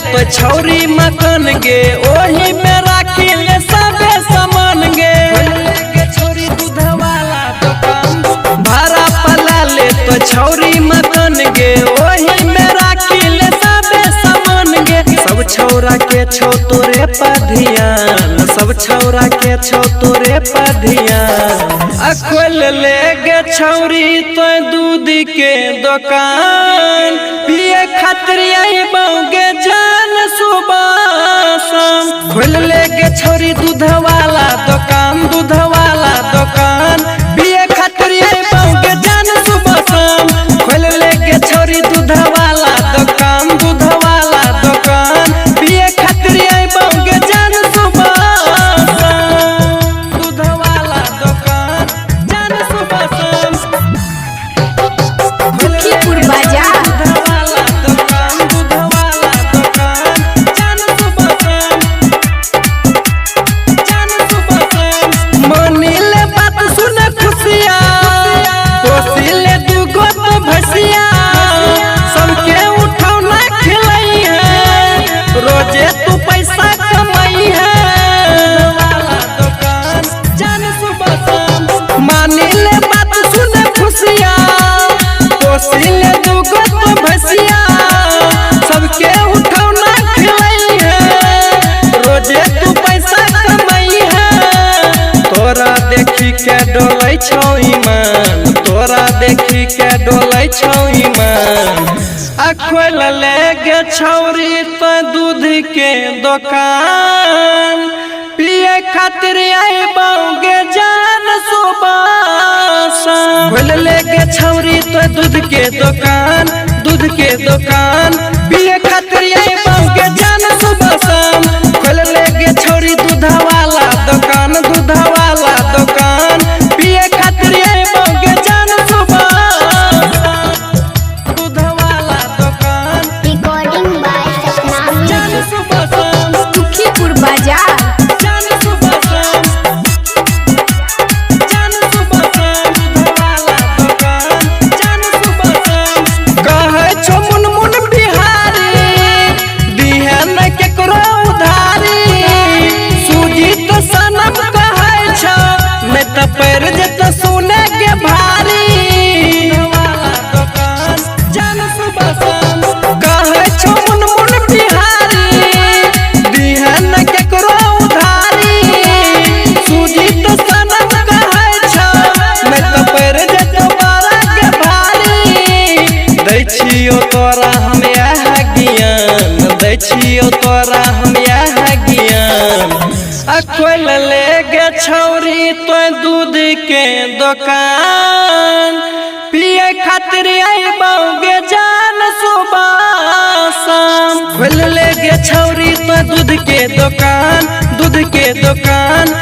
तो छौरी मकान गे ओही में राखी ले सबे सामान गे। छौरी दूध वाला दुकान भाड़ा पला ले तो छौरी मकान गे ओही में राखी ले सबे सामान गे। सब छौरा के छौ तोरे पधियान, सब छौरा के छौ तोरे पधियान। खोल ले गे छौरी तो दूध के दुकान पिए खातिर गे जान सुबह शाम। खोल ले गे छौरी दूध वाला दुकान, दूध वाला दुकान पिए खातिर गे जान सुबह शाम। खोल ले गे छौरी दूध वाला दुकान, दूध वाला दुकान पिए खातिर गे जान सुबह शाम। दूध वाला दुकान जान सुबह शाम। दुखीपुर बाजार रोजे तू पैसा कमाई है जान सुबह शाम। मानी ले बात सुन खुशिया पोसी ले दूगो तो भैसिया सबके उठौना खिलाई है। रोजे तू पैसा कमाई है तोरा देखी के डोलै छौ ईमान, तोरा देखी के डोलै छौ ईमान। खोल ले गे छौरी तो दूध के दुकान पिए खातिर गे जान सुबह शाम। खोल ले गे छौरी तो दूध के दुकान, दूध के दुकान पिए खातिर गे जान सुबह शाम। खोल ले गे छौरी दूध वाला दुकान, दूध वाला दुकान पिए खातिर गे जान सुबह दुखीपुर बाजार पैर जत सुने के भारी जान सुबह शाम। कहे छो मुन मुन बिहारी दिहन केकरो उधारी सूजी तो सनम कहे छो मैं तो पैर जत बारा के भारी। दै छियो तोरा हम यह ज्ञान, दै छियो तोरा हम यह ज्ञान। खोल ले गे छौरी तो दूध के दुकान पिए खातिर गे जान सुबह शाम। खोल ले गे छौरी तो दूध के दुकान, दूध के दुकान।